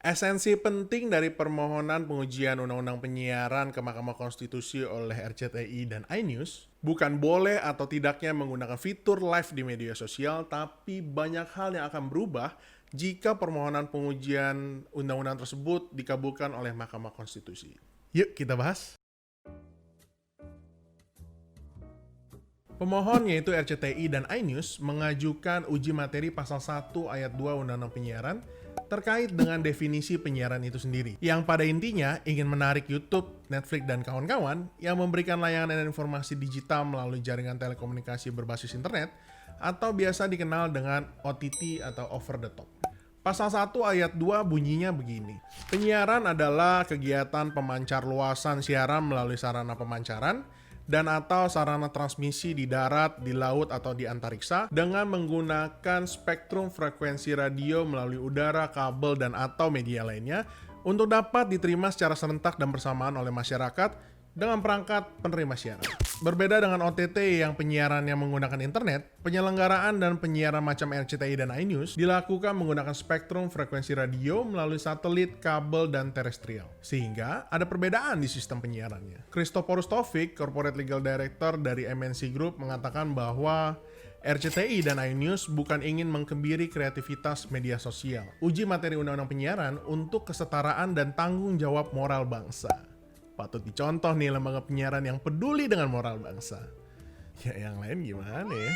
Esensi penting dari permohonan pengujian Undang-Undang Penyiaran ke Mahkamah Konstitusi oleh RCTI dan iNews bukan boleh atau tidaknya menggunakan fitur live di media sosial, tapi banyak hal yang akan berubah jika permohonan pengujian undang-undang tersebut dikabulkan oleh Mahkamah Konstitusi. Yuk kita bahas. Pemohon yaitu RCTI dan iNews mengajukan uji materi pasal 1 ayat 2 Undang-Undang Penyiaran terkait dengan definisi penyiaran itu sendiri, yang pada intinya ingin menarik YouTube, Netflix, dan kawan-kawan yang memberikan layanan dan informasi digital melalui jaringan telekomunikasi berbasis internet atau biasa dikenal dengan OTT atau over the top. Pasal 1 ayat 2 bunyinya begini. Penyiaran adalah kegiatan pemancar luasan siaran melalui sarana pemancaran dan atau sarana transmisi di darat, di laut, atau di antariksa dengan menggunakan spektrum frekuensi radio melalui udara, kabel, dan atau media lainnya untuk dapat diterima secara serentak dan bersamaan oleh masyarakat dengan perangkat penerima siaran. Berbeda dengan OTT yang penyiarannya menggunakan internet, penyelenggaraan dan penyiaran macam RCTI dan iNews dilakukan menggunakan spektrum frekuensi radio melalui satelit, kabel, dan terestrial. Sehingga ada perbedaan di sistem penyiarannya. Christophorus Taufik, Corporate Legal Director dari MNC Group, mengatakan bahwa RCTI dan iNews bukan ingin mengkebiri kreativitas media sosial. Uji materi Undang-Undang Penyiaran untuk kesetaraan dan tanggung jawab moral bangsa. Patut dicontoh nih lembaga penyiaran yang peduli dengan moral bangsa. Ya yang lain gimana ya?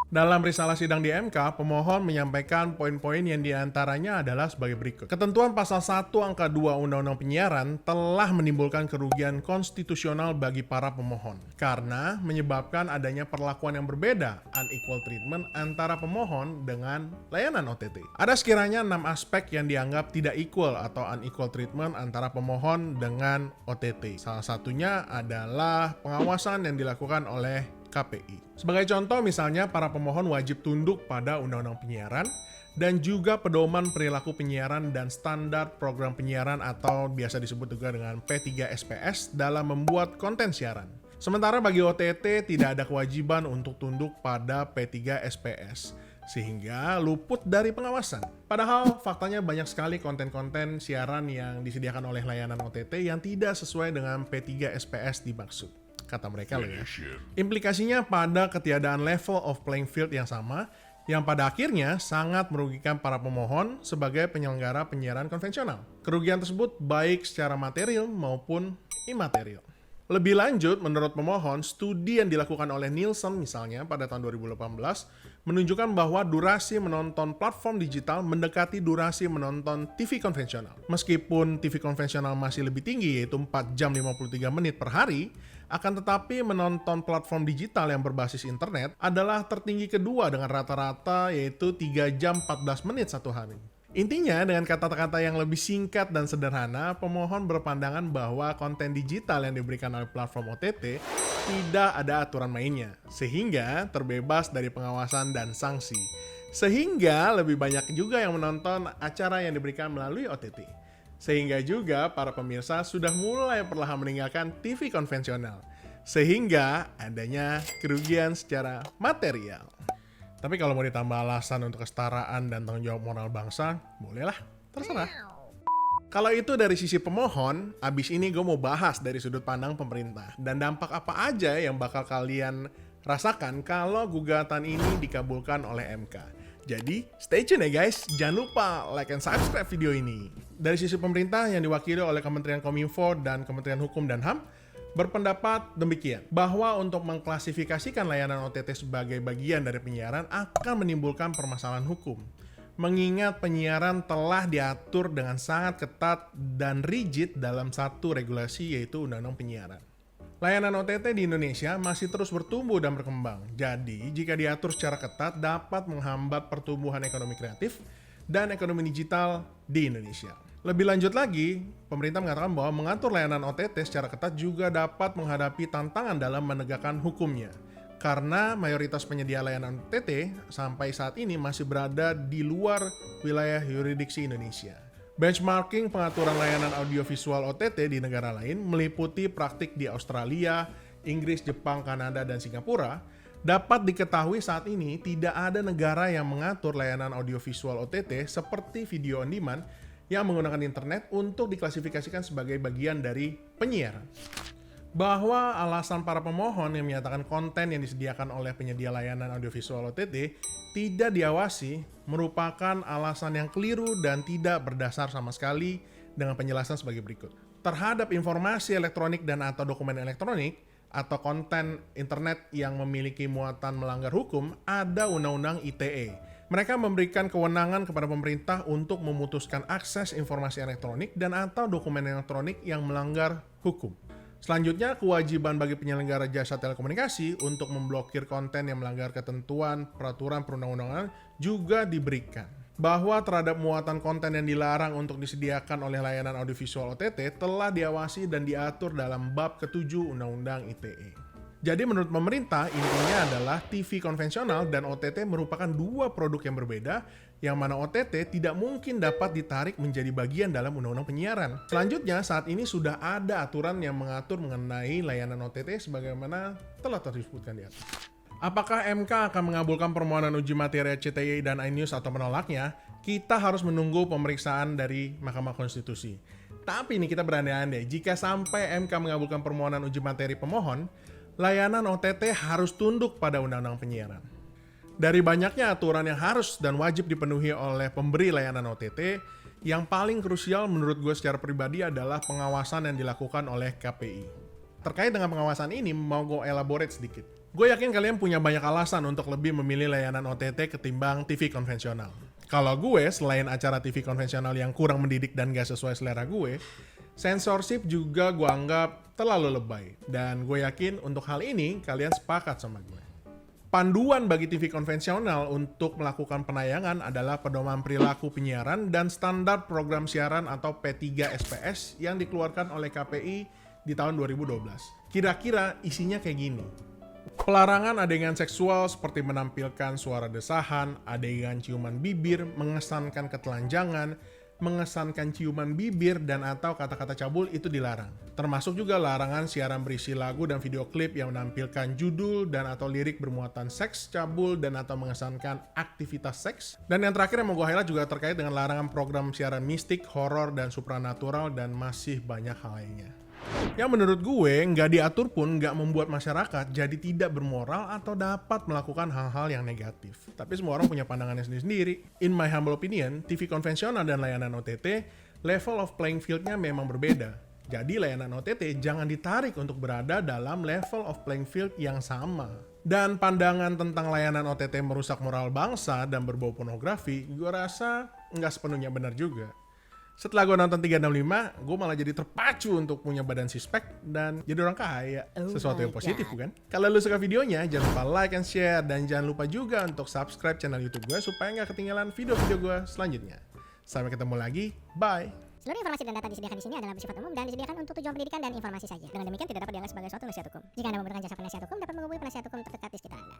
Dalam risalah sidang di MK, pemohon menyampaikan poin-poin yang diantaranya adalah sebagai berikut. Ketentuan pasal 1 angka 2 Undang-Undang Penyiaran telah menimbulkan kerugian konstitusional bagi para pemohon karena menyebabkan adanya perlakuan yang berbeda, unequal treatment, antara pemohon dengan layanan OTT. Ada sekiranya 6 aspek yang dianggap tidak equal atau unequal treatment antara pemohon dengan OTT. Salah satunya adalah pengawasan yang dilakukan oleh KPI. Sebagai contoh misalnya para pemohon wajib tunduk pada Undang-Undang Penyiaran dan juga pedoman perilaku penyiaran dan standar program penyiaran atau biasa disebut juga dengan P3SPS dalam membuat konten siaran. Sementara bagi OTT tidak ada kewajiban untuk tunduk pada P3SPS sehingga luput dari pengawasan. Padahal faktanya banyak sekali konten-konten siaran yang disediakan oleh layanan OTT yang tidak sesuai dengan P3SPS dimaksud. Kata mereka loh ya. Implikasinya pada ketiadaan level of playing field yang sama, yang pada akhirnya sangat merugikan para pemohon sebagai penyelenggara penyiaran konvensional. Kerugian tersebut baik secara material maupun imaterial. Lebih lanjut, menurut pemohon, studi yang dilakukan oleh Nielsen misalnya pada tahun 2018 menunjukkan bahwa durasi menonton platform digital mendekati durasi menonton TV konvensional. Meskipun TV konvensional masih lebih tinggi yaitu 4 jam 53 menit per hari, akan tetapi menonton platform digital yang berbasis internet adalah tertinggi kedua dengan rata-rata yaitu 3 jam 14 menit satu hari. Intinya, dengan kata-kata yang lebih singkat dan sederhana, pemohon berpandangan bahwa konten digital yang diberikan oleh platform OTT tidak ada aturan mainnya, sehingga terbebas dari pengawasan dan sanksi. Sehingga lebih banyak juga yang menonton acara yang diberikan melalui OTT. Sehingga juga para pemirsa sudah mulai perlahan meninggalkan TV konvensional. Sehingga adanya kerugian secara material. Tapi kalau mau ditambah alasan untuk kesetaraan dan tanggung jawab moral bangsa, bolehlah, terserah. Kalau itu dari sisi pemohon, abis ini gue mau bahas dari sudut pandang pemerintah. Dan dampak apa aja yang bakal kalian rasakan kalau gugatan ini dikabulkan oleh MK. Jadi, stay tune ya guys. Jangan lupa like and subscribe video ini. Dari sisi pemerintah yang diwakili oleh Kementerian Kominfo dan Kementerian Hukum dan HAM, berpendapat demikian, bahwa untuk mengklasifikasikan layanan OTT sebagai bagian dari penyiaran akan menimbulkan permasalahan hukum. Mengingat penyiaran telah diatur dengan sangat ketat dan rigid dalam satu regulasi yaitu Undang-Undang Penyiaran. Layanan OTT di Indonesia masih terus bertumbuh dan berkembang. Jadi, jika diatur secara ketat dapat menghambat pertumbuhan ekonomi kreatif dan ekonomi digital di Indonesia. Lebih lanjut lagi, pemerintah mengatakan bahwa mengatur layanan OTT secara ketat juga dapat menghadapi tantangan dalam menegakkan hukumnya. Karena mayoritas penyedia layanan OTT sampai saat ini masih berada di luar wilayah yurisdiksi Indonesia. Benchmarking pengaturan layanan audiovisual OTT di negara lain meliputi praktik di Australia, Inggris, Jepang, Kanada, dan Singapura. Dapat diketahui saat ini tidak ada negara yang mengatur layanan audiovisual OTT seperti video on demand yang menggunakan internet untuk diklasifikasikan sebagai bagian dari penyiaran. Bahwa alasan para pemohon yang menyatakan konten yang disediakan oleh penyedia layanan audiovisual OTT tidak diawasi merupakan alasan yang keliru dan tidak berdasar sama sekali dengan penjelasan sebagai berikut. Terhadap informasi elektronik dan atau dokumen elektronik atau konten internet yang memiliki muatan melanggar hukum, ada Undang-Undang ITE. Mereka memberikan kewenangan kepada pemerintah untuk memutuskan akses informasi elektronik dan atau dokumen elektronik yang melanggar hukum. Selanjutnya, kewajiban bagi penyelenggara jasa telekomunikasi untuk memblokir konten yang melanggar ketentuan peraturan perundang-undangan juga diberikan. Bahwa terhadap muatan konten yang dilarang untuk disediakan oleh layanan audiovisual OTT telah diawasi dan diatur dalam bab ke-7 Undang-Undang ITE. Jadi menurut pemerintah, intinya adalah TV konvensional dan OTT merupakan dua produk yang berbeda, yang mana OTT tidak mungkin dapat ditarik menjadi bagian dalam Undang-Undang Penyiaran. Selanjutnya, saat ini sudah ada aturan yang mengatur mengenai layanan OTT sebagaimana telah disebutkan di atas. Apakah MK akan mengabulkan permohonan uji materi RCTI dan iNews atau menolaknya? Kita harus menunggu pemeriksaan dari Mahkamah Konstitusi. Tapi ini kita berandai-andai, jika sampai MK mengabulkan permohonan uji materi pemohon, layanan OTT harus tunduk pada Undang-Undang Penyiaran. Dari banyaknya aturan yang harus dan wajib dipenuhi oleh pemberi layanan OTT, yang paling krusial menurut gue secara pribadi adalah pengawasan yang dilakukan oleh KPI. Terkait dengan pengawasan ini, mau gue elaborate sedikit. Gue yakin kalian punya banyak alasan untuk lebih memilih layanan OTT ketimbang TV konvensional. Kalau gue, selain acara TV konvensional yang kurang mendidik dan gak sesuai selera gue, censorship juga gue anggap terlalu lebay. Dan gue yakin untuk hal ini kalian sepakat sama gue. Panduan bagi TV konvensional untuk melakukan penayangan adalah pedoman perilaku penyiaran dan standar program siaran atau P3 SPS yang dikeluarkan oleh KPI di tahun 2012. Kira-kira isinya kayak gini. Pelarangan adegan seksual seperti menampilkan suara desahan, adegan ciuman bibir, mengesankan ketelanjangan, mengesankan ciuman bibir dan atau kata-kata cabul itu dilarang. Termasuk juga larangan siaran berisi lagu dan video klip yang menampilkan judul dan atau lirik bermuatan seks, cabul dan atau mengesankan aktivitas seks. Dan yang terakhir yang mau gue highlight juga terkait dengan larangan program siaran mistik, horor dan supranatural dan masih banyak hal lainnya. Yang menurut gue nggak diatur pun nggak membuat masyarakat jadi tidak bermoral atau dapat melakukan hal-hal yang negatif. Tapi semua orang punya pandangannya sendiri-sendiri. In my humble opinion, TV konvensional dan layanan OTT, level of playing field-nya memang berbeda. Jadi layanan OTT jangan ditarik untuk berada dalam level of playing field yang sama. Dan pandangan tentang layanan OTT merusak moral bangsa dan berbau pornografi, gue rasa nggak sepenuhnya benar juga. Setelah gue nonton 365, gue malah jadi terpacu untuk punya badan six-pack dan jadi orang kaya. Sesuatu yang positif bukan? Kalau lu suka videonya, jangan lupa like and share. Dan jangan lupa juga untuk subscribe channel YouTube gue supaya nggak ketinggalan video-video gue selanjutnya. Sampai ketemu lagi, bye! Seluruh informasi dan data disediakan di sini adalah bersifat umum dan disediakan untuk tujuan pendidikan dan informasi saja. Dengan demikian tidak dapat dianggap sebagai suatu nasihat hukum. Jika Anda membutuhkan jasa penasihat hukum, dapat menghubungi penasihat hukum terdekat di sekitar Anda.